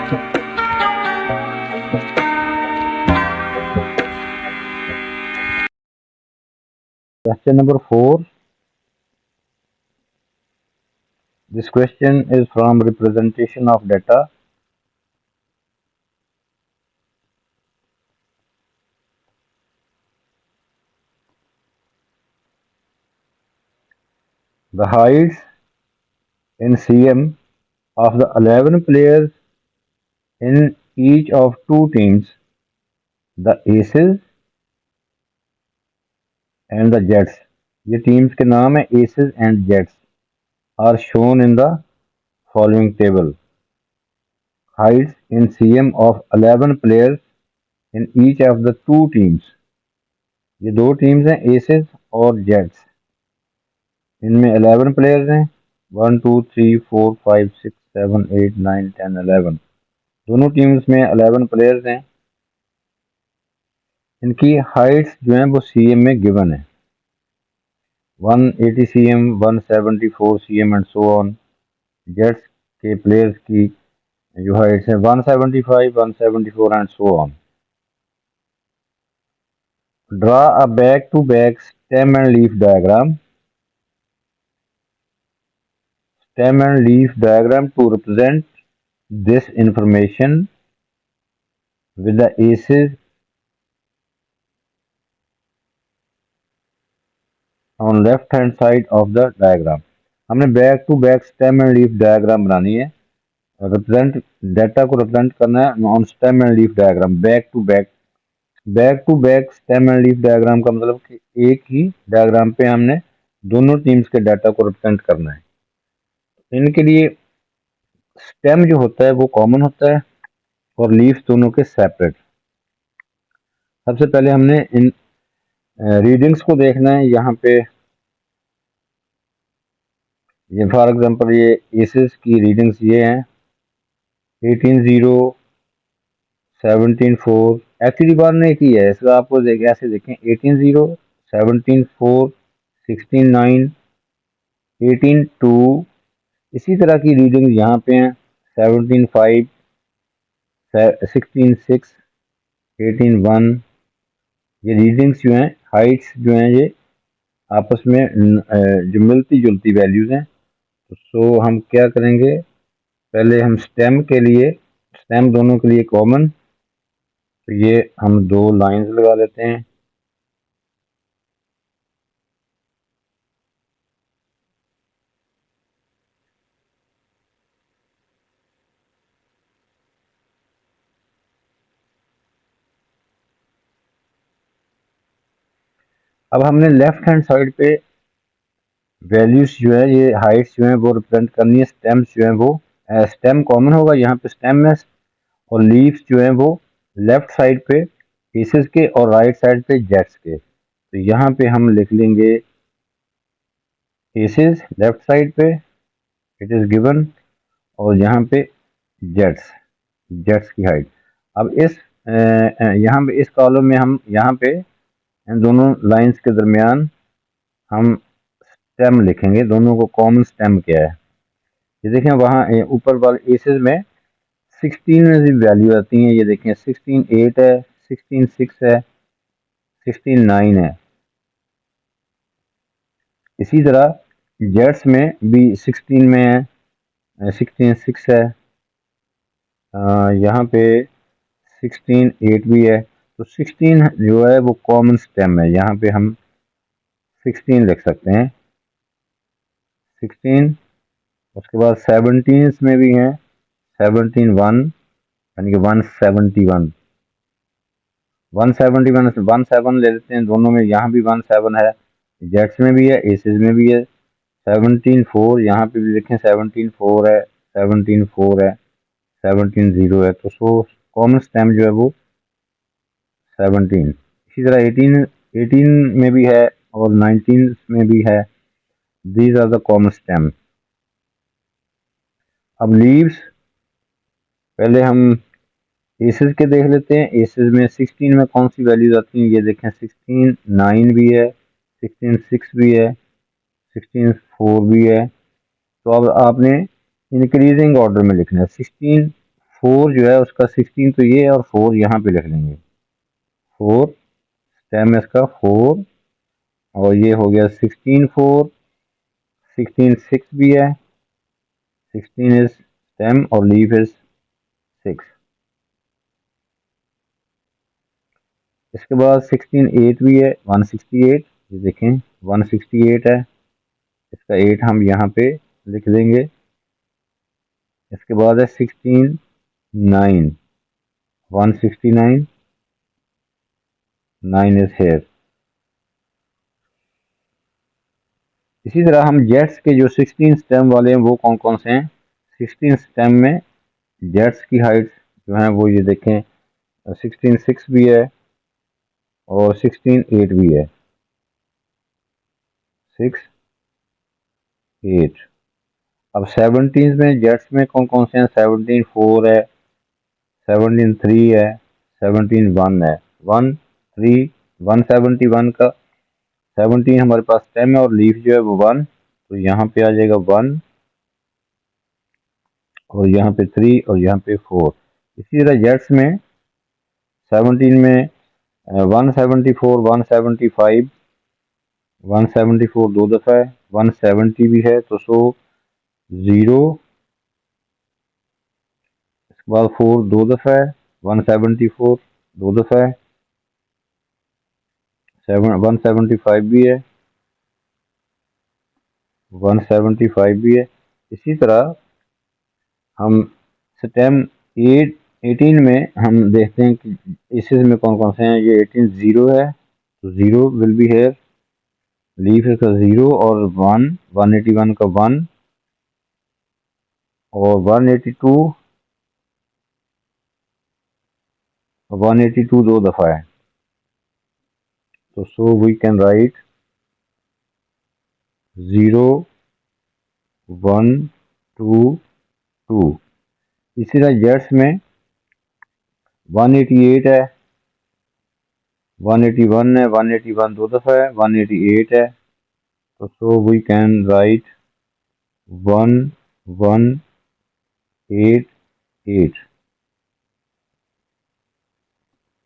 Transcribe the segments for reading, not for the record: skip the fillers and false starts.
Question number 4. This question is from representation of data. The heights in cm of the 11 players in each of two teams, the aces and the jets. ये teams के नाम है aces and jets are shown in the following table. Heights in cm of 11 players in each of the two teams. ये दो teams हैं aces और jets. इनमें 11 players हैं 1 2 3 4 5 6 7 8 9 10 11 दोनों टीम्स में 11 प्लेयर्स हैं। इनकी हाइट्स जो हैं वो सीएम में गिवन है 180 cm 174 cm and so on. Jets के प्लेयर्स की जो हाइट्स है 175 174 and so on. Draw a back to back stem and leaf diagram to represent this information with the aces on left hand side of the diagram। हमने back to back stem and leaf diagram बनानी है। Represent data को represent करना है on stem and leaf diagram. Back to back stem and leaf diagram का मतलब कि एक ही डायग्राम पे हमने दोनों टीम्स के डाटा को रिप्रेजेंट करना है। इनके लिए स्टेम जो होता है वो कॉमन होता है और लीफ दोनों के सेपरेट। सबसे पहले हमने इन रीडिंग्स को देखना है। यहाँ पे ये फॉर एग्जांपल ये एसेस की रीडिंग्स ये हैं 18-0 17-4। एक्चुअली बार ने की है इसका आपको ऐसे देखें 18-0 17-4 16-9 18-2। इसी तरह की रीडिंग यहाँ पे हैं 17-5 16-6 18-1। ये रीडिंग्स जो हैं हाइट्स जो हैं ये आपस में जो मिलती जुलती वैल्यूज हैं। तो हम क्या करेंगे पहले हम स्टेम दोनों के लिए कॉमन तो ये हम दो लाइंस लगा लेते हैं। अब हमने लेफ्ट हैंड साइड पे वैल्यूज जो है ये हाइट्स जो है वो रिप्रेजेंट करनी है। स्टेम्स जो है वो स्टेम कॉमन होगा यहाँ पे स्टेम में और लीव्स जो है वो लेफ्ट साइड पे एसेस के और राइट साइड पे जेट्स के। तो यहाँ पे हम लिख लेंगे एसेस लेफ्ट साइड पे इट इज गिवन और यहाँ पे जेट्स की हाइट। अब इस यहाँ पे इस कॉलम में हम यहाँ पे इन दोनों लाइंस के दरमियान हम स्टेम लिखेंगे। दोनों को कॉमन स्टेम क्या है ये देखें वहाँ ऊपर वाले एसेस में 16 में भी वैल्यू आती हैं। ये देखें 16-8 है 16-6 है 16-9 है। इसी तरह जेट्स में भी 16 में है 16-6 है यहाँ पे 16-8 भी है। तो 16 जो है वो कॉमन स्टेम है। यहाँ पे हम 16 लिख सकते हैं 16। उसके बाद 17 में भी है 17-1 यानी कि 171 17 ले लेते हैं दोनों में। यहाँ भी 17 है जेट्स में भी है एसेस में भी है। 17-4 यहाँ पे भी देखें 17-4 है 17-4 है 17-0 है। तो सो कॉमन स्टेम जो है वो 17। इसी तरह 18 में भी है और 19 में भी है। These are the common stem. अब लीव्स पहले हम एसेस के देख लेते हैं। एसेस में 16 में कौन सी वैल्यूज आती हैं ये देखें 16-9 भी है 16-6 भी है 16-4 भी है। तो अब आपने इंक्रीजिंग ऑर्डर में लिखना है। 16 4 जो है उसका 16 तो ये है और 4 यहाँ पे लिख लेंगे। 4 स्टेम है इसका 4 और ये हो गया 16 4, 16 6 भी है, 16 इज स्टेम और लीफ इज 6। इसके बाद 16 8 भी है 168, ये देखें 168 है, इसका 8 हम यहाँ पे लिख देंगे। इसके बाद है 16 9, 169, 9 इज हेयर। इसी तरह हम जेट्स के जो 16 स्टेम वाले हैं वो कौन कौन से हैं। 16 स्टेम में जेट्स की हाइट जो है वो ये देखें 16 6 भी है और 16 8 भी है, 6 8। अब 17 में जेट्स में कौन कौन से हैं, 17 4 है, 17 3 है, 17 1 है, 1 3 171 का 17 हमारे पास 10 है और लीफ जो है वो 1, तो यहाँ पे आ जाएगा 1 और यहाँ पे 3 और यहाँ पे 4। इसी तरह जेट्स में 17 में 174 175, 174 दो दफ़ा है, 170 भी है तो 0, इसके बाद 4 दो दफ़ा है, 174 दो दफ़ा है, 175 भी है, 175 भी है। इसी तरह हम स्टेम 18 में हम देखते हैं कि इसेस में कौन कौन से हैं। ये 18 0 है तो 0 विल बी हेयर, लीफ इसका 0 और 1, 181 का 1 और 182 दो दफ़ा है, तो सो वी कैन राइट 0 1 2 2। इसी तरह जेट्स में 188 है, 181 है, 181 दो दफ़ा है, 188 है तो सो वी कैन राइट 1 1 8 8।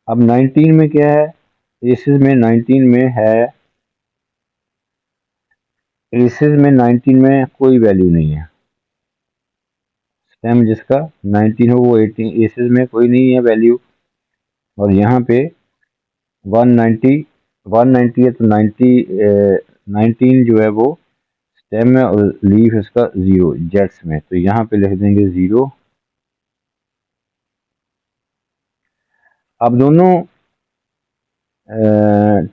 अब 19 में क्या है, एसिस में 19 में है, एसिस में 19 में कोई वैल्यू नहीं है। स्टेम जिसका 19 हो वो 18, एसिस में कोई नहीं है वैल्यू, और यहाँ पे 190 190 है तो 90 19 जो है वो स्टेम है और लीफ इसका 0 जेट्स में, तो यहाँ पे लिख देंगे 0। अब दोनों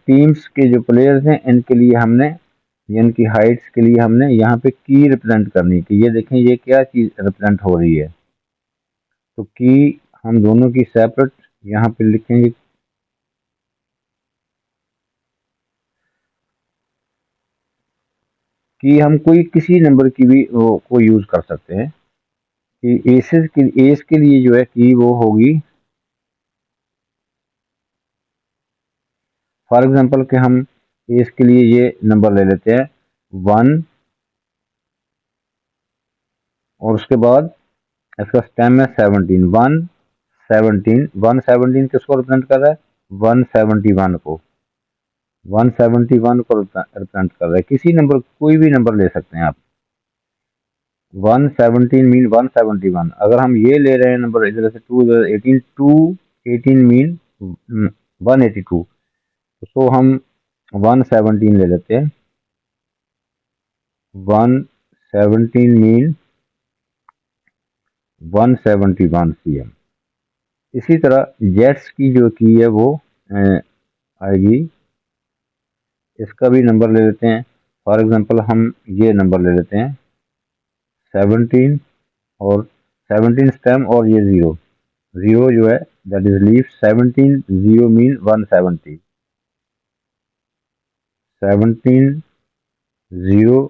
टीम्स के जो प्लेयर्स हैं इनके लिए हमने, इनकी हाइट्स के लिए हमने यहाँ पे की रिप्रेजेंट करनी थी। ये देखें ये क्या चीज़ रिप्रेजेंट हो रही है, तो की हम दोनों की सेपरेट यहाँ पे लिखेंगे। कि हम कोई किसी नंबर की भी को यूज़ कर सकते हैं कि एसेस की एस के लिए जो है की वो होगी, फॉर एग्जांपल कि हम एस के लिए ये नंबर ले लेते हैं 1 और उसके बाद इसका स्टेम है 17 117 किसको रिप्रेजेंट कर रहा है, 171 को, 171 को रिप्रेजेंट कर रहा है। किसी नंबर कोई भी नंबर ले सकते हैं आप, 117 मीन 171। अगर हम ये ले रहे हैं नंबर इधर से 2 18 मीन 182, तो हम 117 ले लेते हैं, 117 मीन 171 cm। इसी तरह जेट्स की जो की है वो आएगी, इसका भी नंबर ले लेते हैं। फॉर एग्जांपल हम ये नंबर ले लेते हैं 17 और 17 स्टेम और ये 0 0 जो है that is leaf 17 0 mean 170, 17 0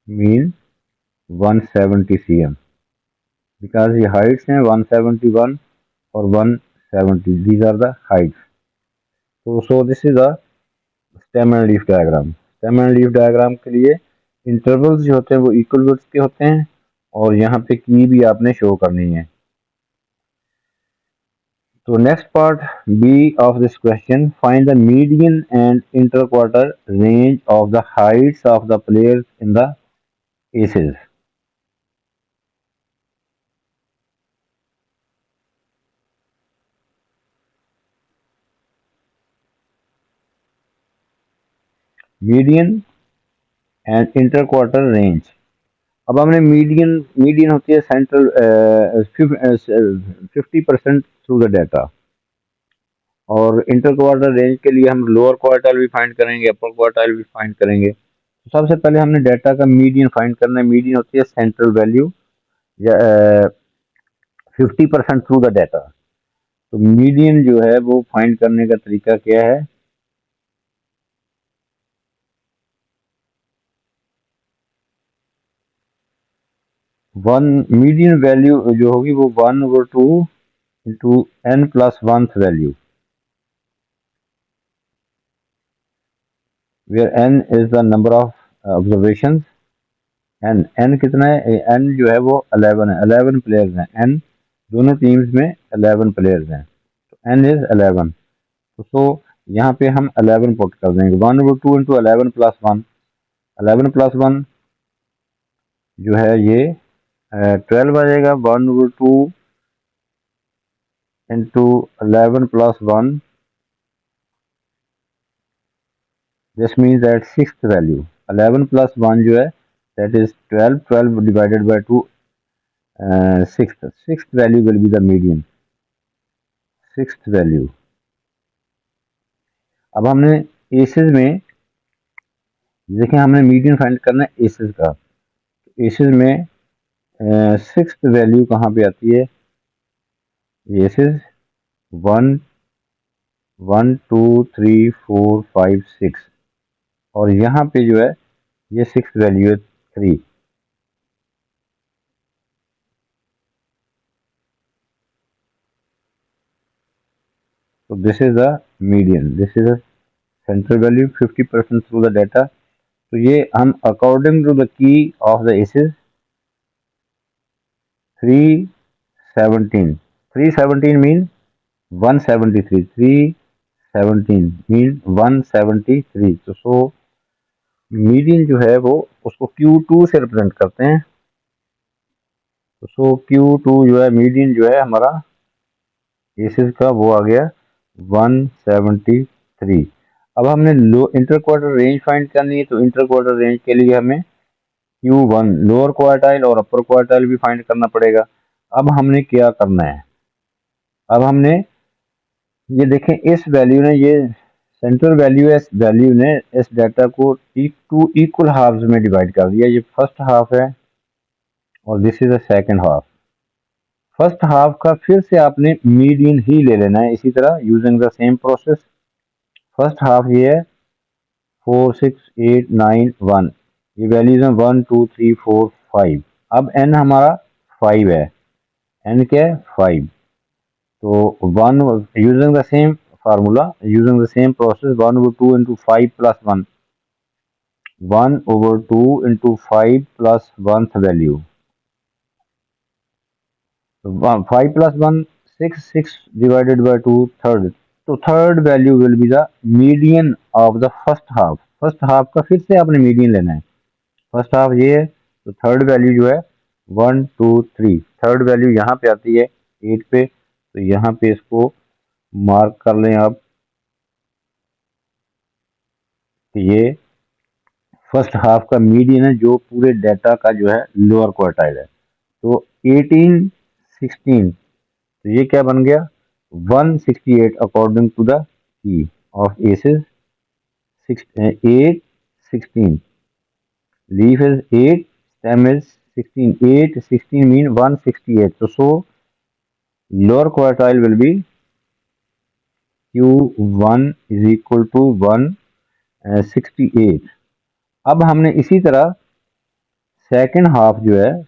mean 170 cm, because ये हाइट्स हैं 171 और 170, दीज आर द हाइट्स। तो so this is the stem and leaf diagram. Stem and leaf diagram के लिए इंटरवल्स जो होते हैं वो इक्वल विड्थ के होते हैं और यहाँ पे की भी आपने शो करनी है। तो next part b of this question, find the median and inter quarter range of the heights of the players in the Aces. Median and inter quarter range. अब हमने मीडियन, मीडियन होती है सेंट्रल 50% थ्रू द डाटा, और inter quarter range के लिए हम lower quartile भी find करेंगे, अपर क्वार्टाइल भी फाइंड करेंगे। तो सबसे पहले हमने डाटा का मीडियन फाइंड करना है। मीडियन होती है सेंट्रल वैल्यू या 50% थ्रू द डाटा। तो मीडियन जो है वो फाइंड करने का तरीका क्या है? वन मीडियन वैल्यू जो होगी वो 1/2 into n plus one value, where n is the number of observations। n कितना है? n जो है वो 11 है, 11 प्लेयर्स हैं। n दोनों टीम्स में 11 प्लेयर्स हैं, तो n इज 11। तो यहाँ पे हम 11 पुट कर देंगे। 1/2 into 11 plus one, 11 plus one जो है ये 12 आ जाएगा। 1/2 into 11 plus one, this means that sixth value 11 plus one जो है that is 12, 12 divided by 2 sixth value will be the median, sixth value। अब हमने एसेस में देखें, हमने मीडियन फाइंड करना है एसेस का। एसेस में सिक्स्थ वैल्यू कहाँ पे आती है? एसेस 1 1 2 3 4 5 6, और यहाँ पे जो है ये सिक्स्थ वैल्यू है 3। तो this is the median, this is the central value 50% through the data. तो ये हम according to the key of the Aces 317, 317 mean 173, 317 mean 173। तो सो मीडियन जो है वो उसको Q2 से रिप्रेजेंट करते हैं। तो सो Q2 जो है मीडियन जो है हमारा एसिस का वो आ गया 173। अब हमने लो इंटर क्वार्टर रेंज फाइंड करनी है। तो इंटर क्वार्टर रेंज के लिए हमें Q1 लोअर क्वार्टाइल और अपर क्वार्टाइल भी फाइंड करना पड़ेगा। अब हमने क्या करना है? अब हमने ये देखें, इस वैल्यू ने, ये सेंट्रल वैल्यू है, इस वैल्यू ने इस डाटा को टू इक्वल हाफ्स में डिवाइड कर दिया। ये फर्स्ट हाफ है और this is the second half. First half का फिर से आपने मीडियन ही ले लेना है, इसी तरह using the same process. First half ये है 4 6 8 9 1, ये वैल्यूज हैं 1 2 3 4 5। अब n हमारा 5 है, n क्या है? 5। तो 1 using the same formula, using the same process, 1/2 into 5 plus 1, 1/2 into 5 plus 1th value। So 5 plus 1 6, 6 divided by 2 third। तो third value will be the median of the first half. First half का फिर से आपने median लेना है। First half ये है, तो थर्ड वैल्यू जो है 1 2 3, थर्ड वैल्यू यहाँ पे आती है 8 पे। तो यहाँ पे इसको मार्क कर लें आप कि ये फर्स्ट हाफ का मीडियन है जो पूरे डाटा का जो है लोअर क्वार्टाइल है। तो 18 16, तो ये क्या बन गया? 168 according to the key of Aces. 8 16, leaf is 8, stem is 16, 8 16 mean 168। तो so lower quartile will be Q1 is equal to 168। अब हमने इसी तरह सेकेंड हाफ जो है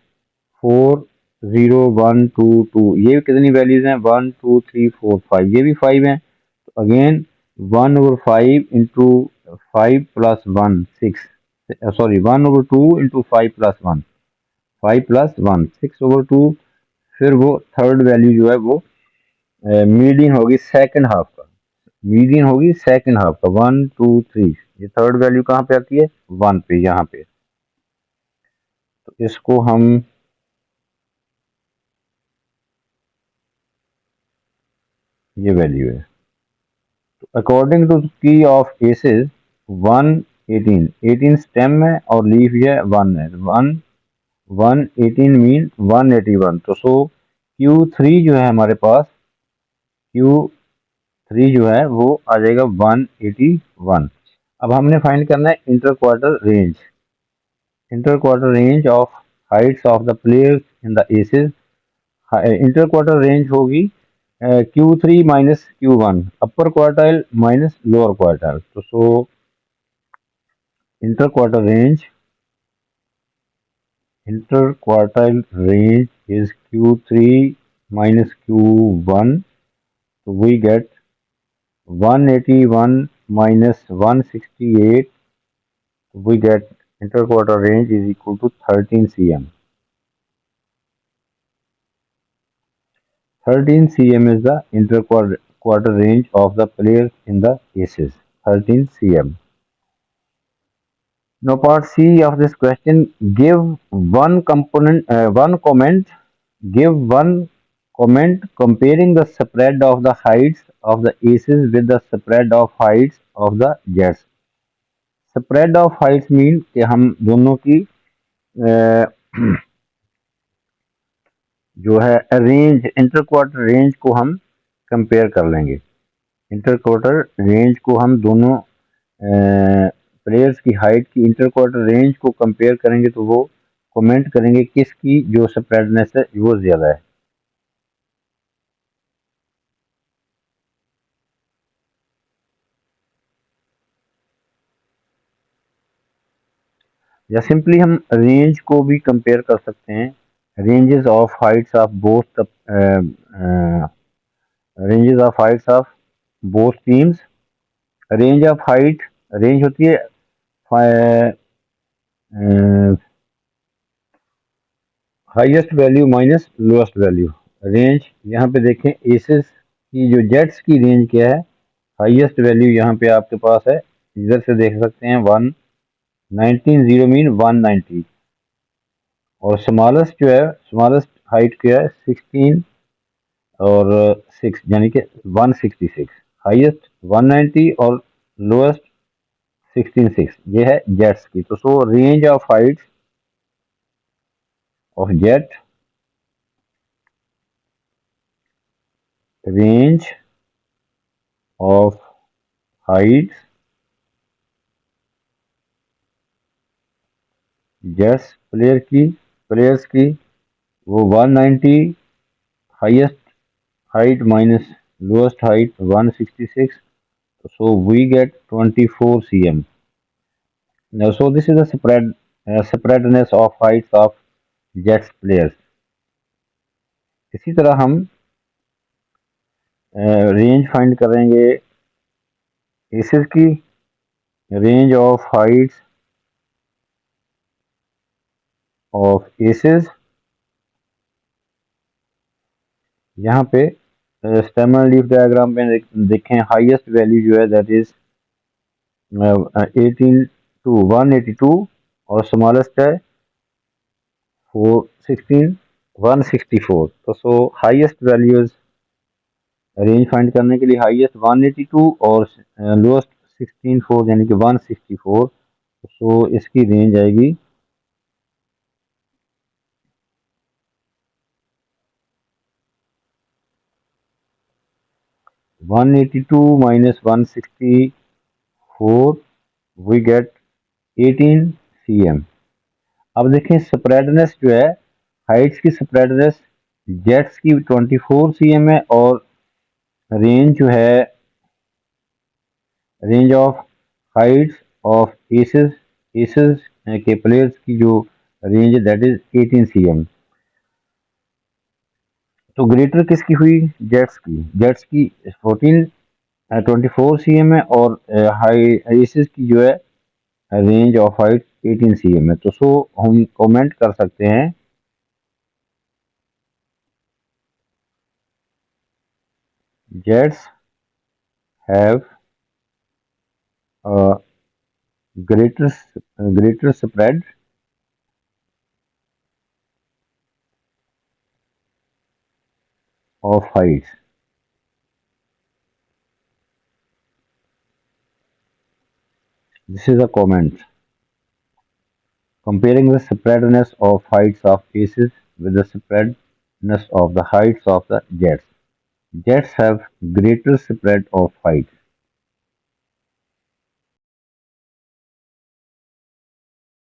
4 0 1 2 2, ये कितनी वैल्यूज हैं? 1 2 3 4 5, ये भी 5 हैं। तो again 1/5 into 5 plus 1 6, sorry 1/2 into 5 plus 1, 5 plus 1 6/2। फिर वो थर्ड वैल्यू जो है वो मीडियन होगी सेकंड हाफ का, मीडियन होगी सेकंड हाफ का 1 2 3। ये थर्ड वैल्यू कहाँ पे आती है, 1 पे, यहाँ पे। तो इसको हम ये वैल्यू है। तो अकॉर्डिंग टू की ऑफ एसेस 1 18, 18 स्टेम है और लीफ ये 1 है, 1 मीन 181। तो सो Q3 जो है हमारे पास, Q3 जो है वो आ जाएगा 181। अब हमने फाइंड करना है inter quarter range, inter quarter range of heights of the players in the aces. Inter quarter range होगी Q3 minus Q1, upper quartile minus lower quartile. तो so inter quarter range, interquartile range is Q3 minus Q1. So we get 181 minus 168. We get interquartile range is equal to 13 cm. 13 cm is the interquartile range of the players in the aces. 13 cm. Now part C of this question, give one component, one comment, give one comment comparing the spread of the heights of the aces with the spread of heights of the jets. Spread of heights mean कि हम दोनों की जो है range, inter quarter range को हम compare कर लेंगे। इंटर क्वार्टर रेंज को हम दोनों प्लेयर्स की हाइट की इंटर क्वार्टर रेंज को कंपेयर करेंगे तो वो कमेंट करेंगे किसकी जो स्प्रेडनेस है वो ज़्यादा है। या सिंपली हम रेंज को भी कंपेयर कर सकते हैं, ranges of heights of both ranges of heights of both teams. Range of height, range होती है highest value minus lowest value. Range यहाँ पे देखें एसेस की जो जेट्स की रेंज क्या है, हाईएस्ट वैल्यू यहाँ पे आपके पास है, इधर से देख सकते हैं 119, 0 मीन 190। और स्मॉलेस्ट जो है, स्मॉलेस्ट हाइट क्या है 16 और 6 यानी कि 166। हाईएस्ट 190 और लोएस्ट 16 6, ये है जेट्स की। तो सो range of heights of jet, range of Heights jets players की वो 190, highest height minus lowest height 166. So we get 24 cm. Now, so this is the spreadness of heights of jets players. इसी तरह हम range find करेंगे Aces की, range of heights of Aces. यहाँ पे stem and leaf diagram में देखें highest value जो है दैट इज 18 to 182 और स्मॉलेस्ट है 416 164। तो सो हाईएस्ट वैल्यूज रेंज फाइंड करने के लिए हाईएस्ट 182 और लोएस्ट 164 यानी कि 164। सो इसकी रेंज आएगी 182 माइनस 164, वी गेट 18 cm। अब देखें स्प्रेडनेस जो है, हाइट्स की स्प्रेडनेस जेट्स की 24 cm है और रेंज जो है, range of heights of Aces, Aces के प्लेयर्स की जो रेंज है दैट इज 18 cm। तो ग्रेटर किसकी हुई, जेट्स की। जेट्स की 24 cm है और हाई एसेस की जो है रेंज ऑफ हाइट 18 cm है। तो सो हम कमेंट कर सकते हैं Jets have a greater spread of height. This is a comment. Comparing the spreadness of heights of aces with the spreadness of the heights of the jets. Jets have greater spread of height.